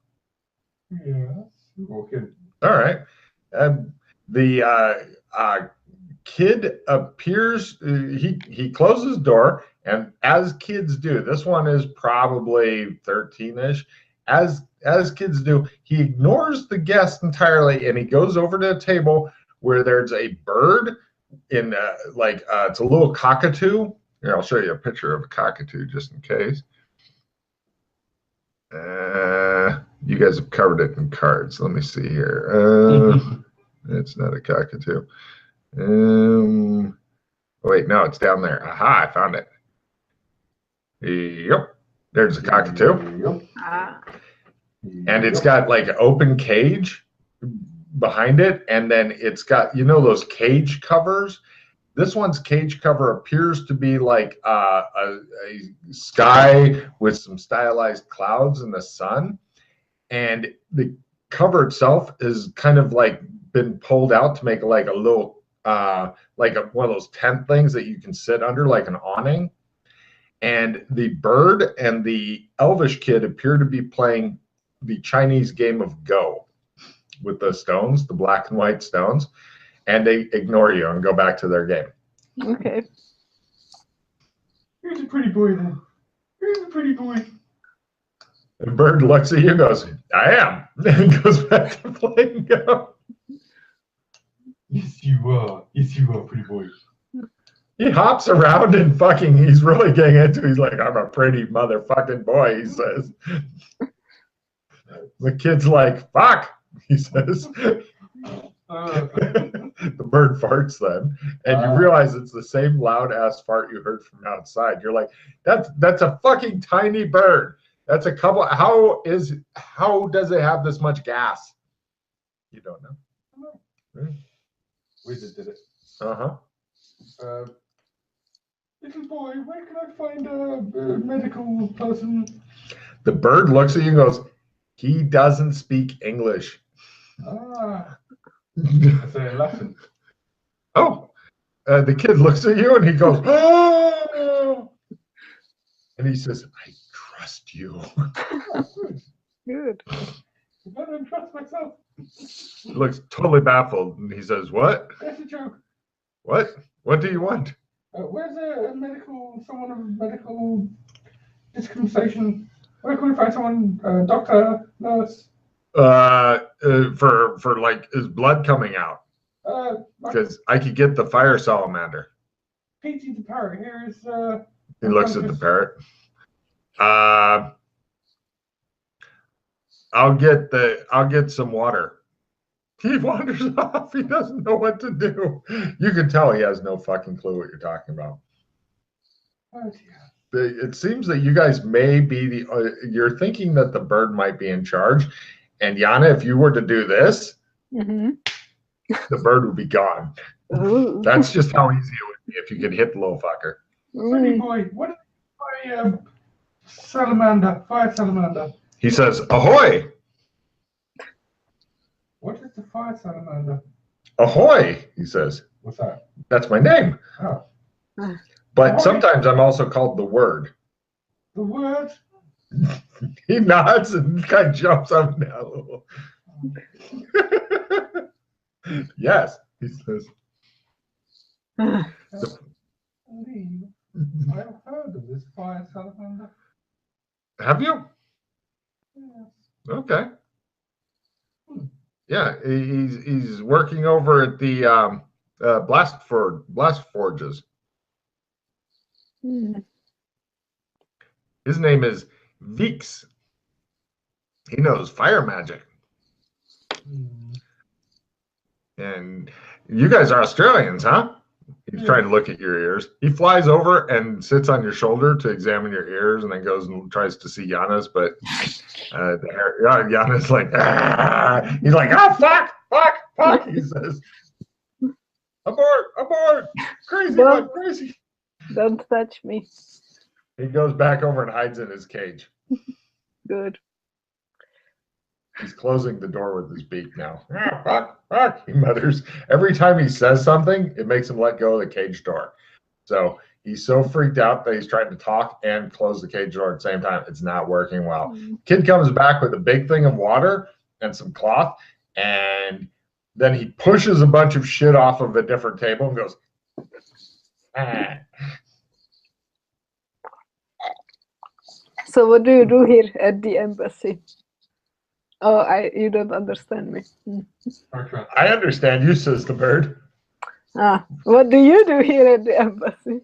A: Yes. Walk in.
B: All right. The kid appears. He closes the door, and as kids do, this one is probably 13-ish. As kids do, he ignores the guest entirely, and he goes over to a table where there's a bird in it's a little cockatoo. Here, I'll show you a picture of a cockatoo just in case. You guys have covered it in cards. Let me see here. It's not a cockatoo. Wait, no, it's down there. Aha, I found it. Yep, there's a cockatoo.
A: Yep.
B: And it's got like an open cage behind it, and then it's got, you know, those cage covers. This one's cage cover appears to be like a sky with some stylized clouds in the sun, and the cover itself is kind of like been pulled out to make like a little one of those tent things that you can sit under, like an awning. And the bird and the elvish kid appear to be playing the Chinese game of Go with the stones, the black and white stones, and they ignore you and go back to their game.
C: Okay.
A: Here's a pretty boy then. Here's a pretty boy.
B: The bird looks at you and goes, I am, and goes back to playing Go.
A: Yes, you are. Yes, you are, pretty boy.
B: He hops around and fucking, he's really getting into it. He's like, I'm a pretty motherfucking boy, he says. The kid's like, fuck, he says. The bird farts then, and you realize it's the same loud ass fart you heard from outside. You're like, that's a fucking tiny bird. That's a couple. How does it have this much gas? You don't know.
A: Wizard did it.
B: Uh-huh.
A: Little boy, where can I find a medical person?
B: The bird looks at you and goes, he doesn't speak English.
A: I say in Latin.
B: Oh, the kid looks at you and he goes, oh! And he says, I trust you.
C: Good.
A: I don't trust myself.
B: He looks totally baffled and he says, what?
A: That's a joke.
B: What? What do you want?
A: Where's someone of medical dispensation? Where can we find someone, doctor, nurse?
B: For like, is blood coming out? Because I could get the fire salamander.
A: Petey the parrot here is.
B: He looks at the parrot. I'll get some water. He wanders off. He doesn't know what to do. You can tell he has no fucking clue what you're talking about.
A: Oh, dear.
B: It seems that you guys may be you're thinking that the bird might be in charge. And Yana, if you were to do this, the bird would be gone.
C: Ooh.
B: That's just how easy it would be if you could hit the little fucker.
A: Pretty boy, what is my salamander, fire salamander?
B: He says, ahoy!
A: What is the fire salamander?
B: Ahoy, he says.
A: What's that?
B: That's my name.
A: Oh.
B: But
A: Ahoy.
B: sometimes I'm also called the Word.
A: The word?
B: He nods and kind of jumps up and down a little. Yes, he says.
A: I've heard of this fire salamander.
B: Have you?
A: Yes.
B: Okay. Yeah, he's working over at the blast forges. His name is Veeks. He knows fire magic. And you guys are Australians, huh? He's trying to look at your ears. He flies over and sits on your shoulder to examine your ears, and then goes and tries to see Yana's, but Yana's like, ah! He's like, oh, fuck, he says. Abort, crazy one, crazy.
C: Don't touch me.
B: He goes back over and hides in his cage.
C: Good.
B: He's closing the door with his beak now. Fuck, he mutters. Every time he says something, it makes him let go of the cage door. So he's so freaked out that he's trying to talk and close the cage door at the same time. It's not working well. Kid comes back with a big thing of water and some cloth, and then he pushes a bunch of shit off of a different table and goes, ah.
C: So what do you do here at the embassy? Oh, you don't understand me.
B: I understand you, says the bird.
C: What do you do here at the embassy?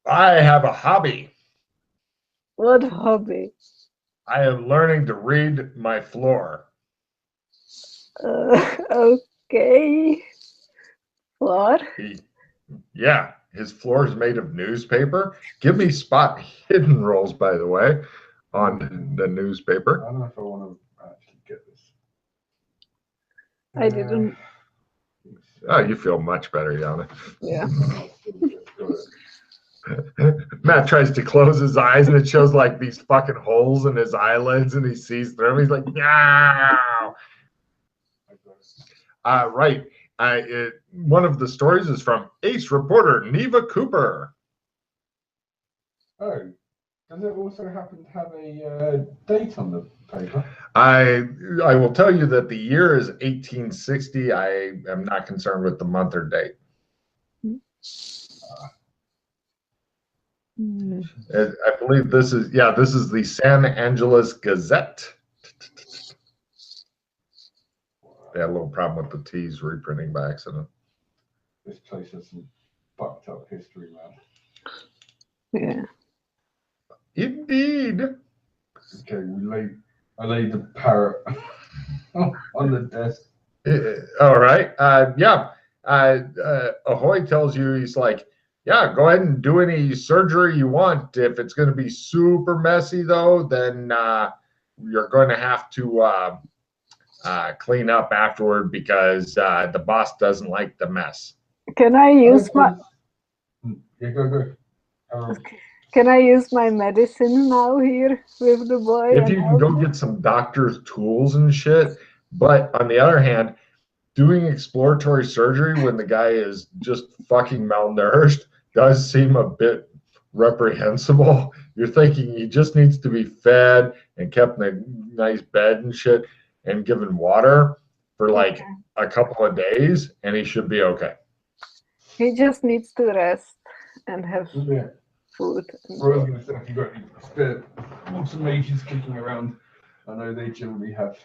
B: I have a hobby.
C: What hobby?
B: I am learning to read my floor.
C: Okay. Floor?
B: Yeah, his floor is made of newspaper. Give me spot hidden rolls, by the way, on the
A: I
B: newspaper.
A: don't know if I want to actually get this.
C: I didn't.
B: Oh, you feel much better, Yana.
C: Yeah.
B: Matt tries to close his eyes and it shows like these fucking holes in his eyelids and he sees through them. He's like, no. Right. One of the stories is from ace reporter Neva Cooper.
A: Oh, does it also happen to have a date on the paper?
B: I will tell you that the year is 1860. I am not concerned with the month or date. I believe this is the San Angeles Gazette. They had a little problem with the T's reprinting by accident.
A: This place has some fucked up history, man.
C: Yeah.
B: Indeed.
A: Okay, I laid the parrot on the desk.
B: All right. Ahoy tells you, he's like, yeah, go ahead and do any surgery you want. If it's going to be super messy, though, then you're going to have to clean up afterward because the boss doesn't like the mess.
C: Can I use my?
A: Yeah, go.
C: Can I use my medicine now here with the boy?
B: If you can go get some doctor's tools and shit, but on the other hand, doing exploratory surgery when the guy is just fucking malnourished does seem a bit reprehensible. You're thinking he just needs to be fed and kept in a nice bed and shit and given water for like a couple of days and he should be okay.
C: He just needs to rest and have food.
A: I was going to say, if you've got any spare water mages kicking around, I know they generally have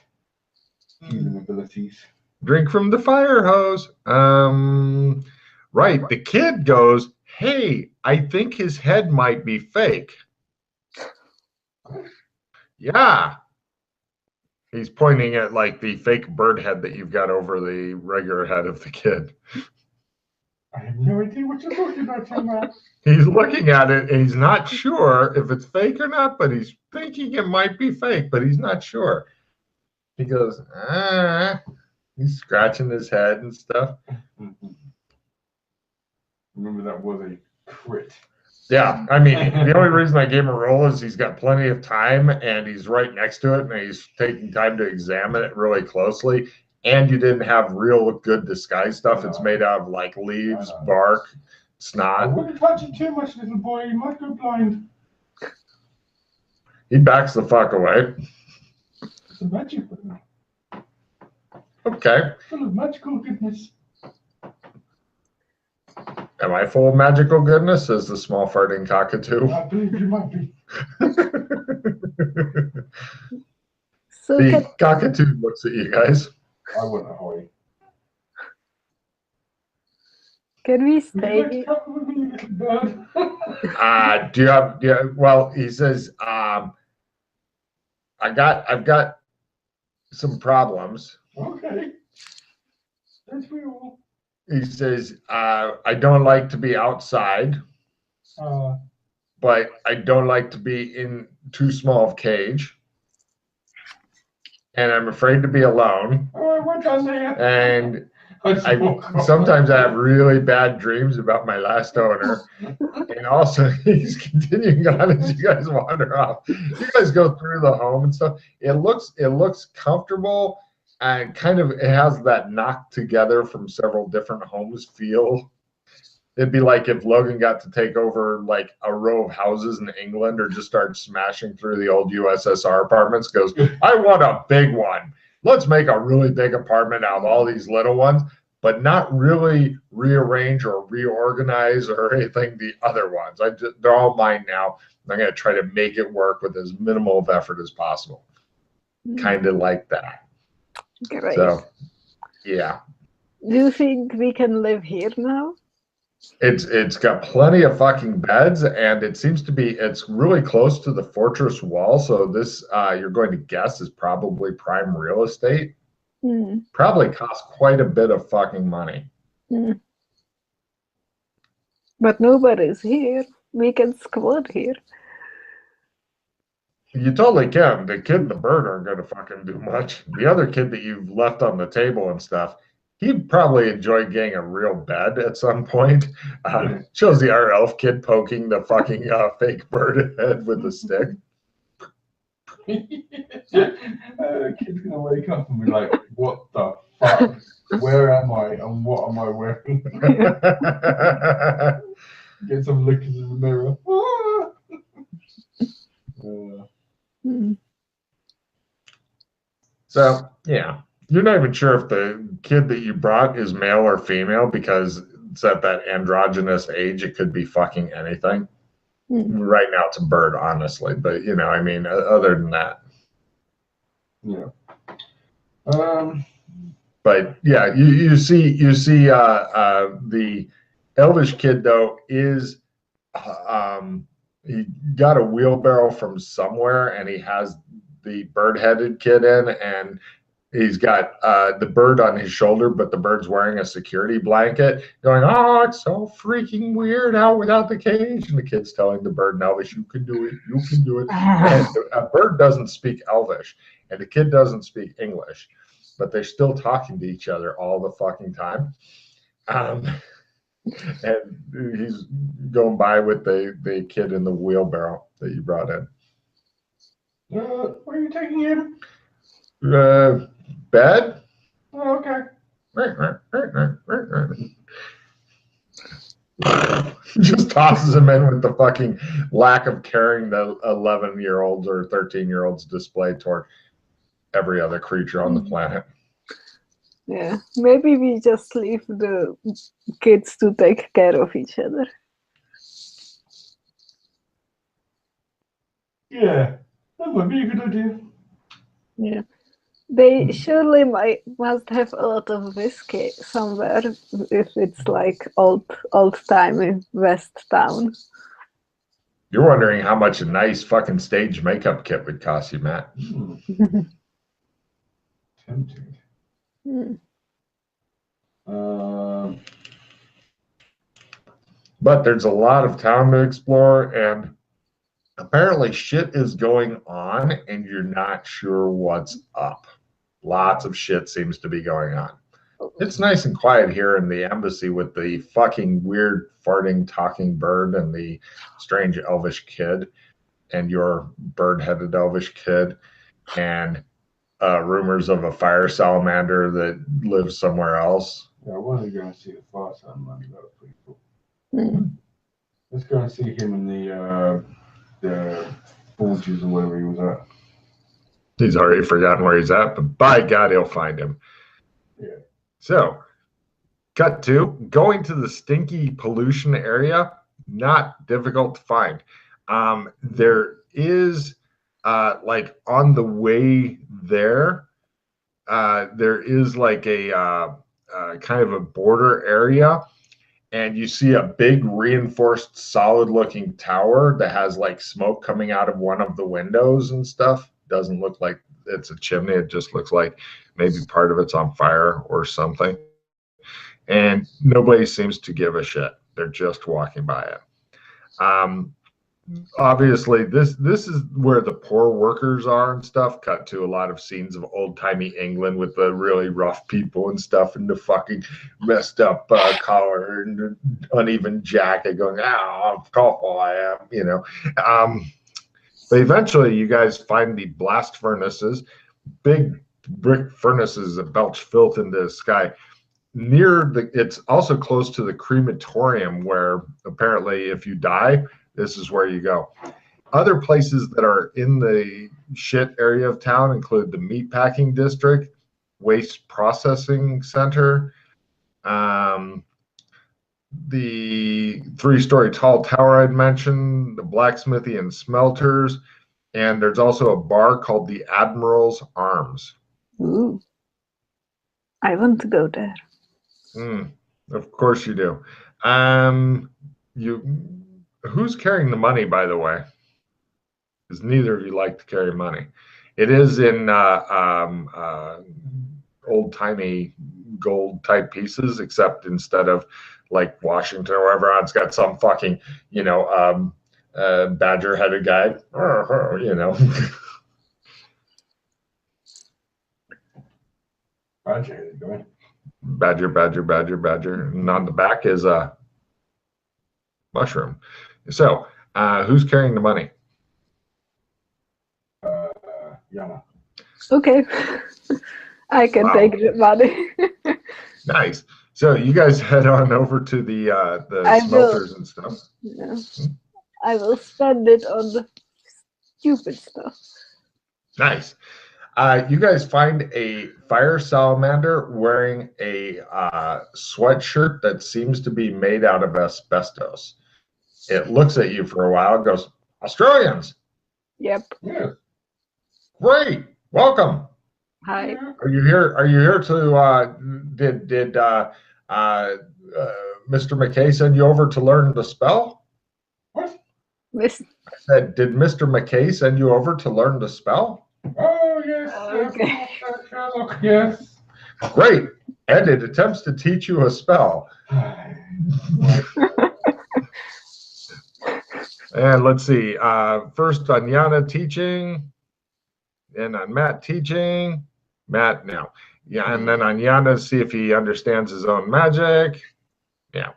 A: healing abilities.
B: Drink from the fire hose. Right. The kid goes, hey, I think his head might be fake. Yeah. He's pointing at like the fake bird head that you've got over the regular head of the kid.
A: I have no idea what you're talking about, Matt.
B: He's looking at it and he's not sure if it's fake or not, but he's thinking it might be fake, but he's not sure. He goes, he's scratching his head and stuff.
A: Remember, that was a crit.
B: Yeah, I mean, the only reason I gave him a roll is he's got plenty of time and he's right next to it and he's taking time to examine it really closely. And you didn't have real good disguise stuff. It's made out of like leaves, bark, snot.
A: I wouldn't touch it too much, little boy. You might go blind.
B: He backs the fuck away.
A: It's a magic one.
B: Okay.
A: Full of magical goodness.
B: Am I full of magical goodness? Says the small farting cockatoo.
A: I believe you might be.
C: So
B: the cockatoo looks at you guys.
A: I want Ahoy.
C: Can we stay?
B: Do you have? Yeah. Well, he says, I've got some problems.
A: Okay. Don't we all?
B: He says, I don't like to be outside, but I don't like to be in too small of a cage. And I'm afraid to be alone.
A: Oh, what does that?
B: And sometimes I have really bad dreams about my last owner. And also, he's continuing on as you guys wander off. You guys go through the home and stuff. It looks comfortable and kind of, it has that knocked together from several different homes feel. It'd be like if Logan got to take over like a row of houses in England or just start smashing through the old USSR apartments, goes, I want a big one. Let's make a really big apartment out of all these little ones, but not really rearrange or reorganize or anything the other ones. They're all mine now. I'm going to try to make it work with as minimal of effort as possible. Kind of like that.
C: Great.
B: So, yeah.
C: Do you think we can live here now?
B: It's got plenty of fucking beds, and it seems to be it's really close to the fortress wall. So this you're going to guess is probably prime real estate.
C: Mm.
B: Probably costs quite a bit of fucking money.
C: Mm. But nobody's here. We can squat here.
B: You totally can. The kid and the bird aren't going to fucking do much. The other kid that you've left on the table and stuff, he'd probably enjoy getting a real bed at some point. Shows the our elf kid poking the fucking fake bird head with a stick.
A: The kid's gonna wake up and be like, "What the fuck? Where am I? And what am I wearing?" Get some look in the mirror.
B: So yeah, you're not even sure if the kid that you brought is male or female because it's at that androgynous age. It could be fucking anything. Right now, it's a bird, honestly. But you know, I mean, other than that,
A: yeah.
B: But yeah, you see the elvish kid though is he got a wheelbarrow from somewhere, and he has the bird-headed kid in, and he's got the bird on his shoulder, but the bird's wearing a security blanket, going, "Oh, it's so freaking weird out without the cage." And the kid's telling the bird in Elvish, "You can do it, you can do it." And a bird doesn't speak Elvish, and the kid doesn't speak English, but they're still talking to each other all the fucking time. And he's going by with the kid in the wheelbarrow that you brought in.
A: Where are you taking him?
B: Bed?
A: Oh, okay.
B: Just tosses him in with the fucking lack of caring that 11-year-olds or 13-year-olds display toward every other creature on the planet.
C: Yeah, maybe we just leave the kids to take care of each other.
A: Yeah, that might be a good idea.
C: Yeah. They surely must have a lot of whiskey somewhere if it's like old-timey West Town.
B: You're wondering how much a nice fucking stage makeup kit would cost you, Matt.
A: Tempted.
B: But there's a lot of town to explore, and apparently shit is going on, and you're not sure what's up. Lots of shit seems to be going on. It's nice and quiet here in the embassy with the fucking weird farting talking bird and the strange elvish kid and your bird-headed elvish kid and rumors of a fire salamander that lives somewhere else.
A: Yeah, I wanted to go and see the fire salamander. That was pretty cool. Let's go and see him in the forges or wherever he was at.
B: He's already forgotten where he's at, but by God, he'll find him.
A: Yeah.
B: So, cut to going to the stinky pollution area. Not difficult to find. There is, like on the way there, there is like a kind of a border area, and you see a big reinforced solid-looking tower that has like smoke coming out of one of the windows and stuff. Doesn't look like it's a chimney. It just looks like maybe part of it's on fire or something. And nobody seems to give a shit. They're just walking by it. Obviously, this is where the poor workers are and stuff. Cut to a lot of scenes of old-timey England with the really rough people and stuff, and the fucking messed up collar and uneven jacket going, "Oh, how awful I am," you know. But eventually, you guys find the blast furnaces, big brick furnaces that belch filth into the sky. It's also close to the crematorium, where apparently, if you die, this is where you go. Other places that are in the shit area of town include the meatpacking district, waste processing center, the 3-story tall tower I'd mentioned, the blacksmithy and smelters, and there's also a bar called the Admiral's Arms.
C: Ooh, I want to go there.
B: Of course you do. Who's carrying the money, by the way? Because neither of you like to carry money. It is in old-timey gold type pieces, except instead of like Washington or wherever, it's got some fucking, badger-headed guy, Badger, badger, badger, badger. And on the back is a mushroom. So, who's carrying the money?
A: Yana.
C: Okay. I can take the money.
B: Nice. So you guys head on over to the smelters and stuff.
C: Yeah. I will spend it on the stupid stuff.
B: Nice. You guys find a fire salamander wearing a sweatshirt that seems to be made out of asbestos. It looks at you for a while and goes, Australians.
C: Yep.
A: Yeah.
B: Great. Welcome.
C: Hi.
B: Are you here to did Mr. McKay send you over to learn the spell?
A: What?
B: I said, did Mr. McKay send you over to learn the spell?
A: Oh, yes.
C: Okay.
A: Yes.
B: Great. And it attempts to teach you a spell. And let's see. First on Yana teaching, and on Matt teaching. Matt now. Yeah, and then on Yana, see if he understands his own magic. Yeah.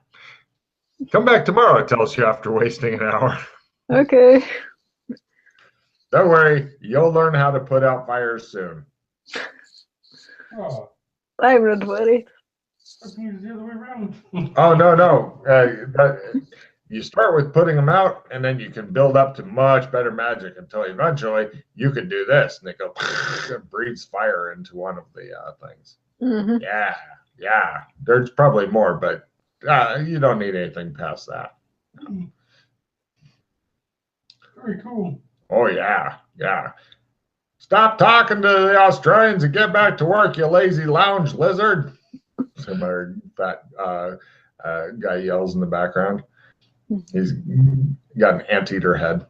B: Come back tomorrow, it tells you after wasting an hour.
C: Okay.
B: Don't worry, you'll learn how to put out fires soon.
A: Oh,
C: I'm not worried.
A: that means the other way around.
B: Oh, no. You start with putting them out, and then you can build up to much better magic until eventually you can do this. And it goes, it breathes fire into one of the things.
C: Mm-hmm.
B: Yeah. There's probably more, but you don't need anything past that.
A: Very cool.
B: Oh, yeah. Stop talking to the Australians and get back to work, you lazy lounge lizard. Some other fat guy yells in the background. He's got an anteater head.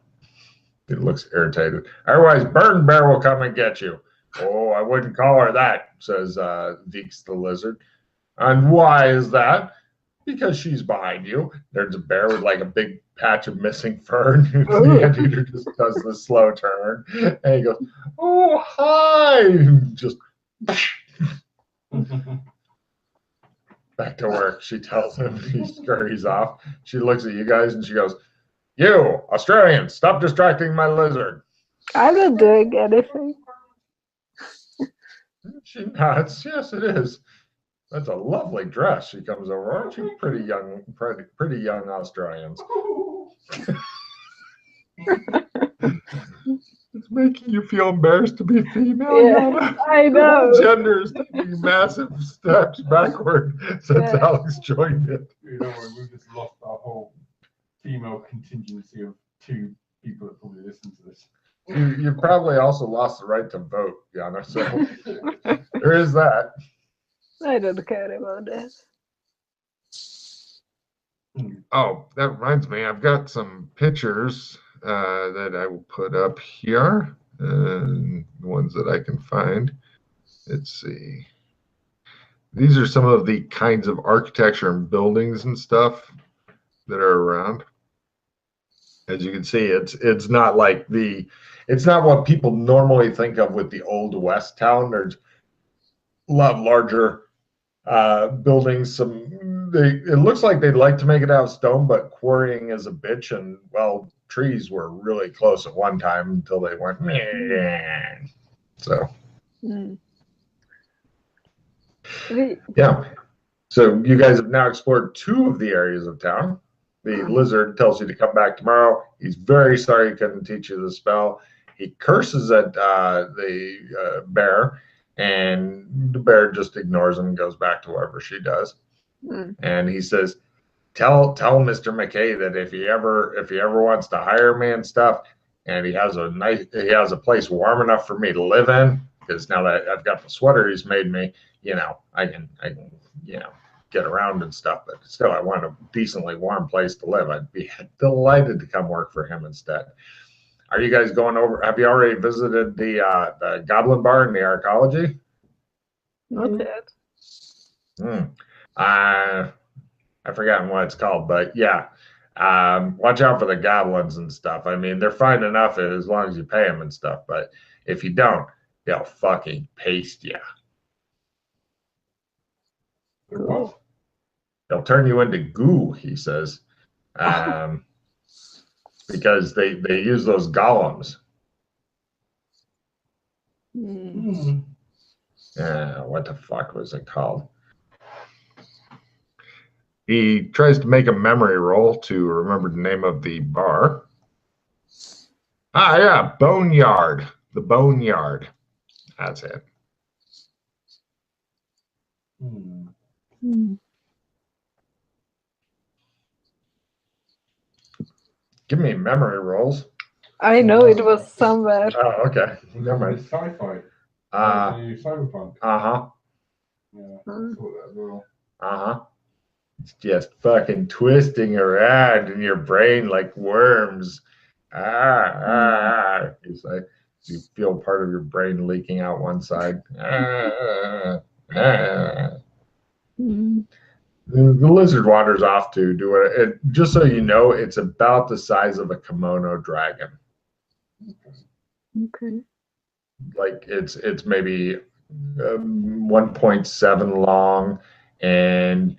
B: He looks irritated. Otherwise, Burn Bear will come and get you. Oh, I wouldn't call her that, says Veeks the lizard. And why is that? Because she's behind you. There's a bear with like a big patch of missing fur. And the anteater just does the slow turn. And he goes, oh, hi. Just back to work. She tells him. He scurries off. She looks at you guys and she goes, you, Australians, stop distracting my lizard.
C: I'm not doing anything.
B: She nods. Yes, it is. That's a lovely dress. She comes over. Aren't you pretty young Australians? It's making you feel embarrassed to be female.
C: Yeah,
B: Yana.
C: I know.
B: Gender is taking massive steps backward since Alex joined it.
A: You know, we've just lost our whole female contingency of 2 people that probably listen to this.
B: You probably also lost the right to vote, Yana. So there is that.
C: I don't care about that.
B: Oh, that reminds me. I've got some pictures that I will put up here, the ones that I can find. Let's see. These are some of the kinds of architecture and buildings and stuff that are around. As you can see, it's not like it's not what people normally think of with the old West town. There's a lot larger buildings. It looks like they'd like to make it out of stone, but quarrying is a bitch, and well, trees were really close at one time until they went meh. So yeah. So you guys have now explored 2 of the areas of town. The lizard tells you to come back tomorrow. He's very sorry he couldn't teach you the spell. He curses at the bear, and the bear just ignores him and goes back to wherever she does. And he says, tell Mr. McKay that if he ever wants to hire me and stuff, and he has a place warm enough for me to live in, because now that I've got the sweater he's made me, I can get around and stuff, but still, I want a decently warm place to live. I'd be delighted to come work for him instead. Are you guys going over? Have you already visited the Goblin Bar in the Arcology?
C: Not yet.
B: I've forgotten what it's called, but yeah. Watch out for the goblins and stuff. I mean, they're fine enough as long as you pay them and stuff, but if you don't, they'll fucking paste you.
A: What?
B: They'll turn you into goo, he says, because they use those golems. What the fuck was it called? He tries to make a memory roll to remember the name of the bar. Ah, yeah, Boneyard. The Boneyard. That's it. Give me memory rolls.
C: I know it was somewhere.
B: Oh, okay. Never mind.
A: Sci-fi. Cyberpunk.
B: Uh-huh.
A: Yeah, I thought that as well.
B: Uh-huh. It's just fucking twisting around in your brain like worms. It's like you feel part of your brain leaking out one side. The lizard wanders off to do it. Just so you know, it's about the size of a kimono dragon.
C: Okay.
B: Like it's maybe 1.7 long and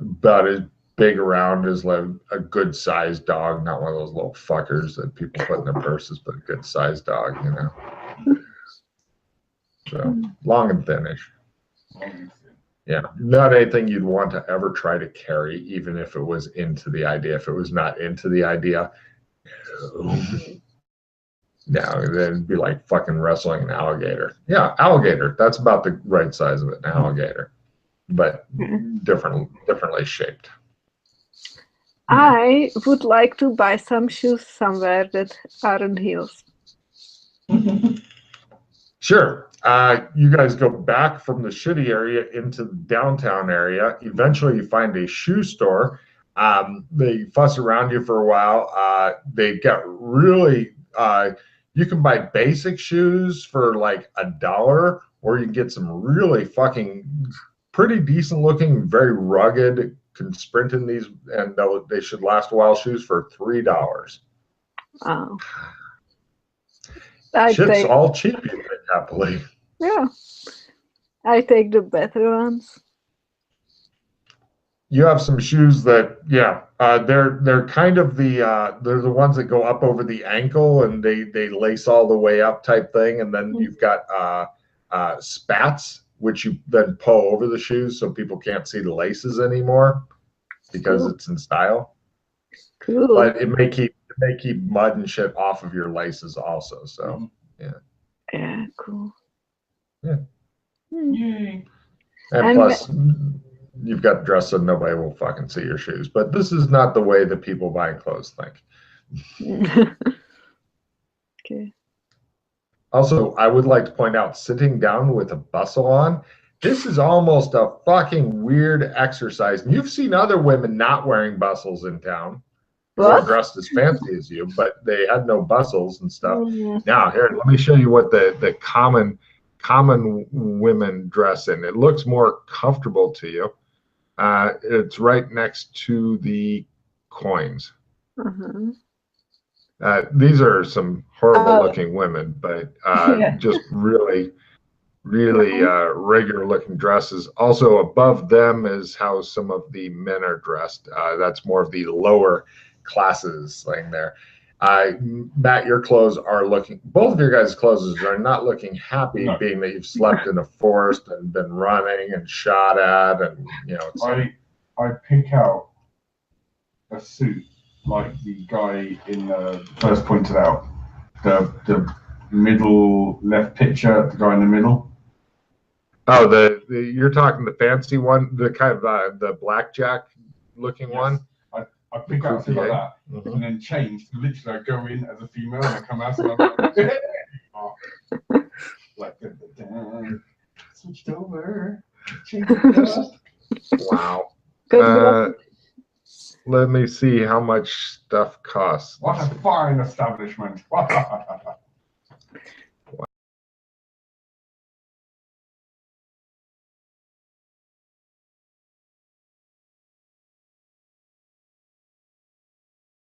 B: about as big around as like a good sized dog, not one of those little fuckers that people put in their purses, but a good sized dog, you know. So long and thinnish. Yeah, not anything you'd want to ever try to carry, even if it was into the idea. If it was not into the idea, no, then it'd be like fucking wrestling an alligator. Yeah, alligator. That's about the right size of it, an alligator, but differently shaped.
C: I would like to buy some shoes somewhere that aren't heels.
B: Sure. You guys go back from the shitty area into the downtown area. Eventually, you find a shoe store. They fuss around you for a while. They get really. You can buy basic shoes for like $1, or you can get some really fucking pretty decent looking, very rugged, can sprint in these, and they should last a while shoes for $3.
C: Oh.
B: Shit's all cheap, happily.
C: Yeah. I take the better ones.
B: You have some shoes that, yeah, they're kind of they're the ones that go up over the ankle and they lace all the way up type thing, and then you've got spats which you then pull over the shoes so people can't see the laces anymore because it's in style.
C: Cool.
B: But it may keep mud and shit off of your laces also. So yeah.
C: Yeah, cool.
B: Yeah.
A: Yay.
B: And plus, you've got dress so nobody will fucking see your shoes. But this is not the way that people buying clothes think.
C: Okay.
B: Also, I would like to point out, sitting down with a bustle on, this is almost a fucking weird exercise. And you've seen other women not wearing bustles in town. Or dressed as fancy as you, but they had no bustles and stuff. Now, here, let me show you what the common women dress in. It looks more comfortable to you. It's right next to the coins. These are some horrible looking women, but just really regular looking dresses. Also above them is how some of the men are dressed. That's more of the lower classes laying there. Matt, your clothes are looking, both of your guys' clothes are not looking happy, being that you've slept in a forest and been running and shot at, and you know.
A: I pick out a suit like the guy in the first pointed out, the middle left picture, the guy in the middle.
B: Oh, you're talking the fancy one, the kind of the blackjack looking one.
A: I pick out something like that, and then change. Literally, I go in as a female and I come out and I'm like, switched over.
B: Wow.
C: Good.
B: Let me see how much stuff costs.
A: What a fine establishment.